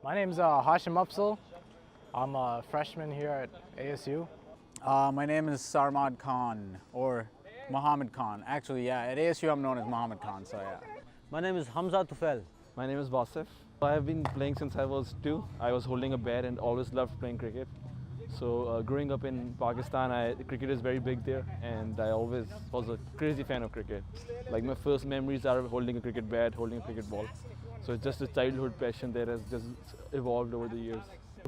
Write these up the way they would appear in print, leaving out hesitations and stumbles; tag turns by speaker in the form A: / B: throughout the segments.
A: My name's Hashim Upsal. I'm a freshman here at ASU.
B: My name is Sarmad Khan, or Muhammad Khan. Actually, yeah, at ASU I'm known as Muhammad Khan, so yeah.
C: My name is Hamza Tufel.
D: My name is Wasif. I have been playing since I was 2. I was holding a bat and always loved playing cricket. So growing up in Pakistan, cricket is very big there, and I always was a crazy fan of cricket. Like my first memories are holding a cricket bat, holding a cricket ball. So it's just a childhood passion that has just evolved over the years.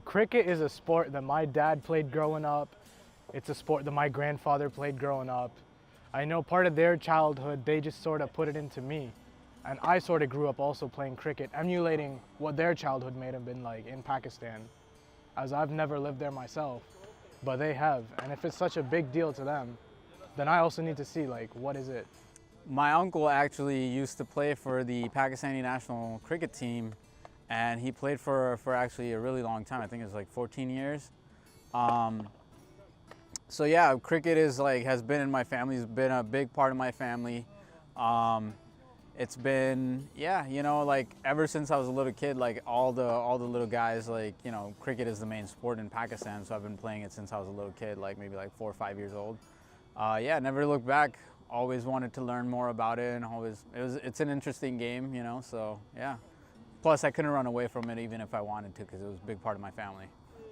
A: Cricket is a sport that my dad played growing up. It's a sport that my grandfather played growing up. I know part of their childhood, they just sort of put it into me. And I sort of grew up also playing cricket, emulating what their childhood may have been like in Pakistan, as I've never lived there myself, but they have. And if it's such a big deal to them, then I also need to see, like, what is it?
B: My uncle actually used to play for the Pakistani national cricket team, and he played for actually a really long time. I think it was like 14 years. So yeah, cricket has been in my family. It's been a big part of my family. It's been, yeah, like ever since I was a little kid, like all the little guys, like, cricket is the main sport in Pakistan. So I've been playing it since I was a little kid, like maybe like 4 or 5 years old. Yeah, never looked back. Always wanted to learn more about it, and it's an interesting game, so yeah. Plus I couldn't run away from it even if I wanted to, because it was a big part of my family.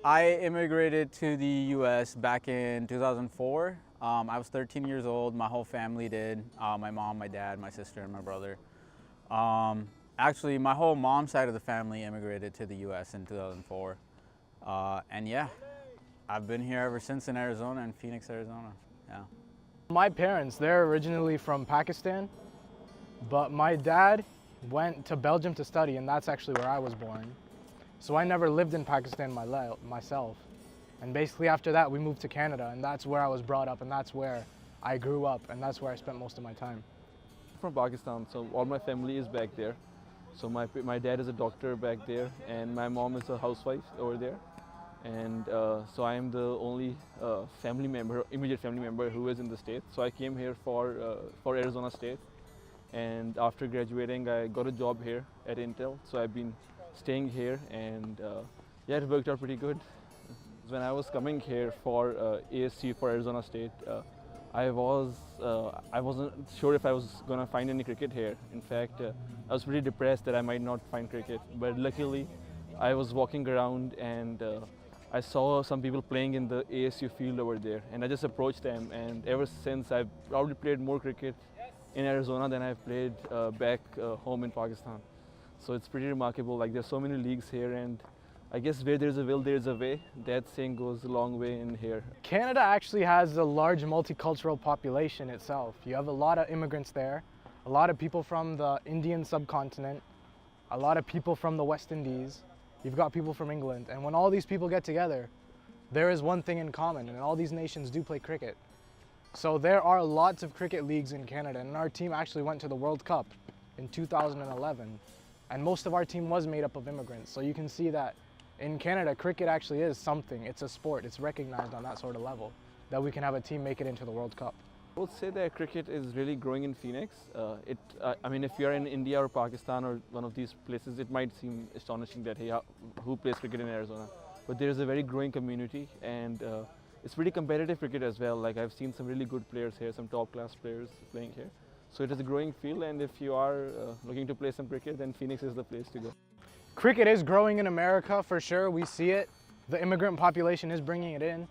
B: I immigrated to the US back in 2004. I was 13 years old, my whole family did. My mom, my dad, my sister, and my brother. Actually, my whole mom's side of the family immigrated to the US in 2004. And yeah, I've been here ever since in Arizona, in Phoenix, Arizona, yeah.
A: My parents, they're originally from Pakistan, but my dad went to Belgium to study, and that's actually where I was born. So I never lived in Pakistan myself. And basically after that, we moved to Canada, and that's where I was brought up, and that's where I grew up, and that's where I spent most of my time.
D: From Pakistan, so all my family is back there. So my dad is a doctor back there, and my mom is a housewife over there. And so I am the only immediate family member who is in the state. So I came here for Arizona State, and after graduating I got a job here at Intel. So I've been staying here, and yeah, it worked out pretty good. When I was coming here for ASC for Arizona State, I wasn't sure if I was gonna find any cricket here. In fact, I was pretty depressed that I might not find cricket, but luckily I was walking around, and I saw some people playing in the ASU field over there, and I just approached them, and ever since I've probably played more cricket in Arizona than I've played back home in Pakistan. So it's pretty remarkable. Like, there's so many leagues here, and I guess where there's a will, there's a way. That saying goes a long way in here.
A: Canada actually has a large multicultural population itself. You have a lot of immigrants there, a lot of people from the Indian subcontinent, a lot of people from the West Indies. You've got people from England, and when all these people get together, there is one thing in common, and all these nations do play cricket. So there are lots of cricket leagues in Canada, and our team actually went to the World Cup in 2011, and most of our team was made up of immigrants. So you can see that in Canada, cricket actually is something. It's a sport. It's recognized on that sort of level, that we can have a team make it into the World Cup.
D: I would say that cricket is really growing in Phoenix. I mean, if you're in India or Pakistan or one of these places, it might seem astonishing that, hey, who plays cricket in Arizona? But there is a very growing community, and it's pretty competitive cricket as well. Like, I've seen some really good players here, some top class players playing here. So it is a growing field, and if you are looking to play some cricket, then Phoenix is the place to go.
A: Cricket is growing in America for sure. We see it. The immigrant population is bringing it in.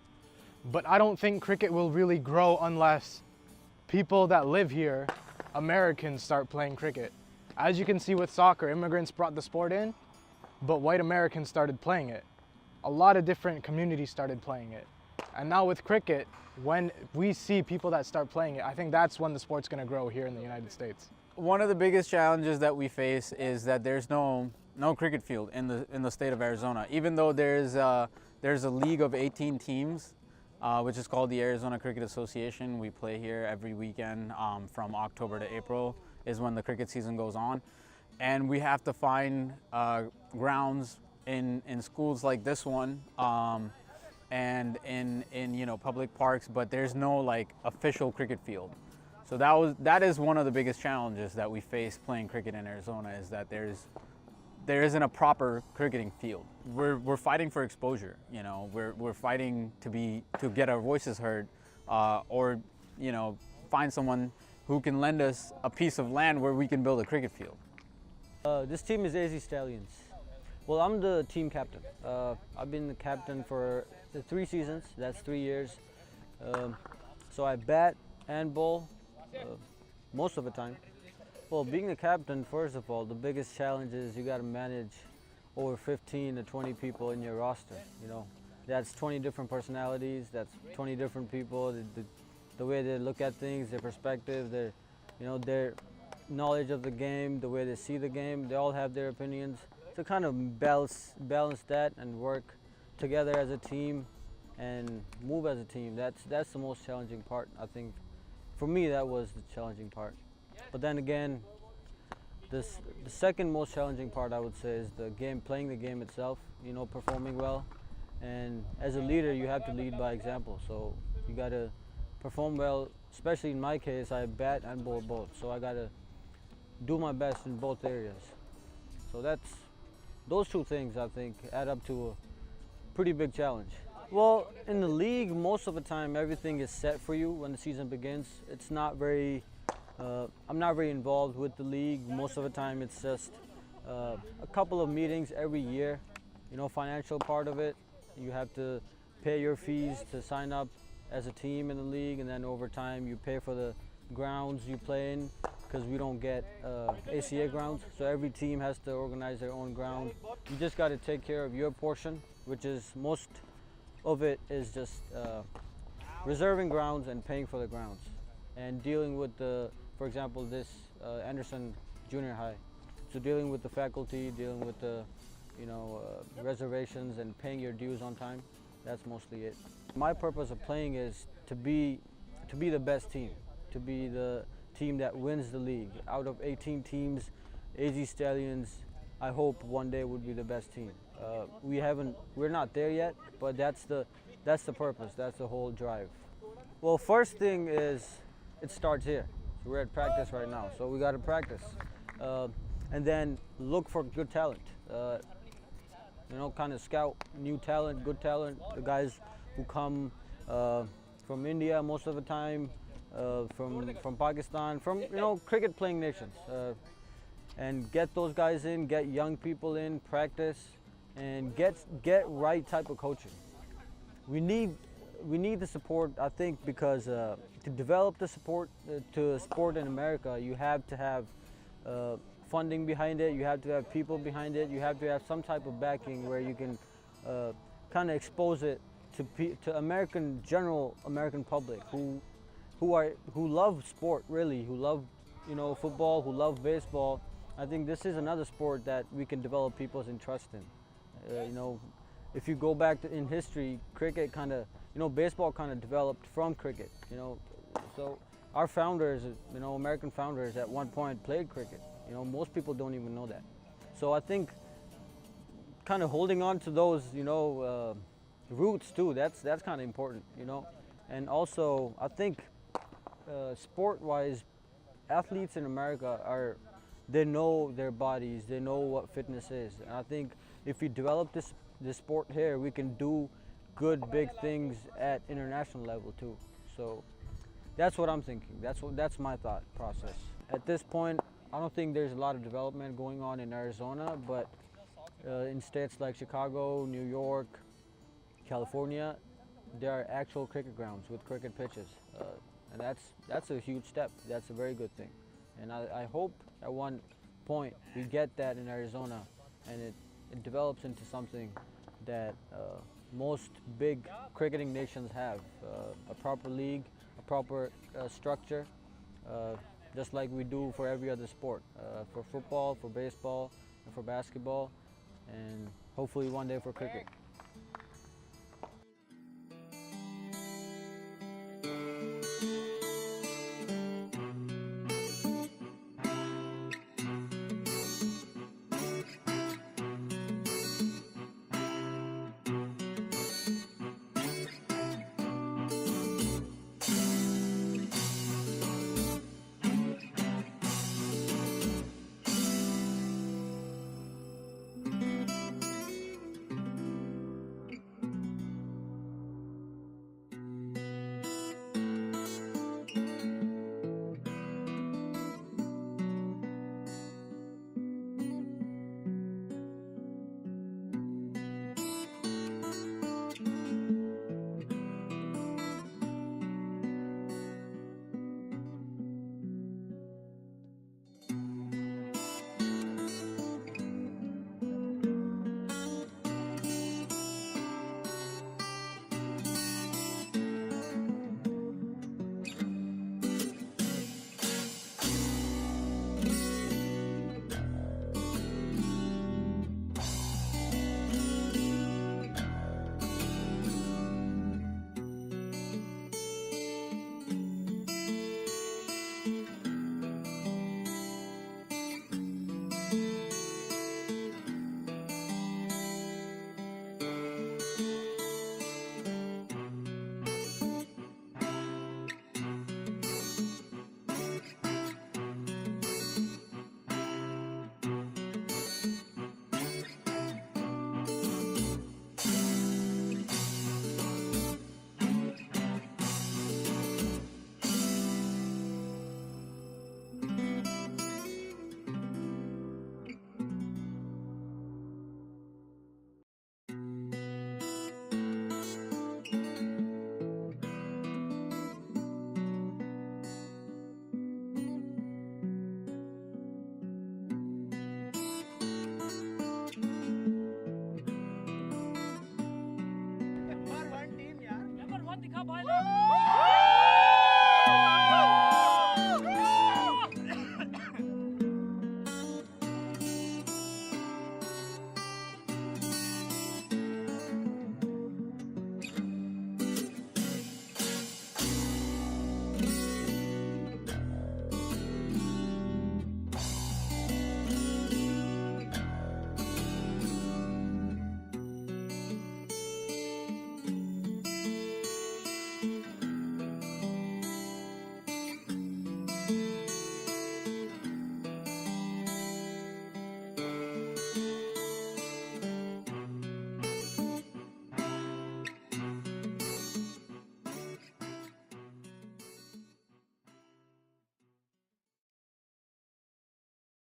A: But I don't think cricket will really grow unless people that live here, Americans, start playing cricket. As you can see with soccer, immigrants brought the sport in, but white Americans started playing it. A lot of different communities started playing it. And now with cricket, when we see people that start playing it, I think that's when the sport's gonna grow here in the United States.
B: One of the biggest challenges that we face is that there's no cricket field in the state of Arizona. Even though there's a league of 18 teams, which is called the Arizona Cricket Association. We play here every weekend from October to April is when the cricket season goes on. And we have to find grounds in schools like this one and in public parks, but there's no like official cricket field. So that is one of the biggest challenges that we face playing cricket in Arizona, is that there isn't a proper cricketing field. We're fighting for exposure. You know, we're fighting to get our voices heard, or you know, find someone who can lend us a piece of land where we can build a cricket field.
C: This team is AZ Stallions. Well, I'm the team captain. I've been the captain for the 3 seasons. That's 3 years. So I bat and bowl most of the time. Well, being the captain, first of all, the biggest challenge is you got to manage over 15 to 20 people in your roster. You know, that's 20 different personalities. That's 20 different people. The way they look at things, their perspective, their knowledge of the game, the way they see the game. They all have their opinions. To kind of balance that and work together as a team and move as a team. That's the most challenging part. I think for me that was the challenging part. But then again, the second most challenging part I would say is the game, playing the game itself. You know, performing well. And as a leader, you have to lead by example. So you got to perform well. Especially in my case, I bat and bowl both. So I got to do my best in both areas. So those 2 things, I think, add up to a pretty big challenge. Well, in the league, most of the time, everything is set for you when the season begins. It's not very, I'm not very involved with the league. Most of the time, it's just a couple of meetings every year. You know, financial part of it. You have to pay your fees to sign up as a team in the league, and then over time, you pay for the grounds you play in, because we don't get ACA grounds, so every team has to organize their own ground. You just got to take care of your portion, which is most of it is just reserving grounds and paying for the grounds, and dealing with for example, this Anderson Junior High. So dealing with the faculty, dealing with the, reservations and paying your dues on time. That's mostly it. My purpose of playing is to be the best team, to be the team that wins the league. Out of 18 teams, AZ Stallions, I hope one day would be the best team. We're not there yet, but that's the purpose. That's the whole drive. Well, first thing is it starts here. So we're at practice right now, so we got to practice, and then look for good talent. Kind of scout new talent, good talent. The guys who come from India most of the time. From Pakistan, from cricket playing nations, and get those guys in, get young people in, practice, and get right type of coaching. We need the support, I think, because to develop the support to sport in America, you have to have funding behind it, you have to have people behind it, you have to have some type of backing where you can kind of expose it to general American public who love sport, really, who love football, who love baseball. I think this is another sport that we can develop people's interest in. If you go back in history, cricket baseball kind of developed from cricket. So our founders, American founders, at one point played cricket. Most people don't even know that. So I think kind of holding on to those, roots too. That's kind of important. And also I think. Sport-wise, athletes in America they know their bodies, they know what fitness is. And I think if we develop this sport here, we can do good, big things at international level too. So that's what I'm thinking. That's my thought process. At this point, I don't think there's a lot of development going on in Arizona, but in states like Chicago, New York, California, there are actual cricket grounds with cricket pitches. And that's a huge step. That's a very good thing. And I hope at one point we get that in Arizona, and it develops into something that most big cricketing nations have. A proper league, a proper structure, just like we do for every other sport. For football, for baseball, and for basketball, and hopefully one day for cricket.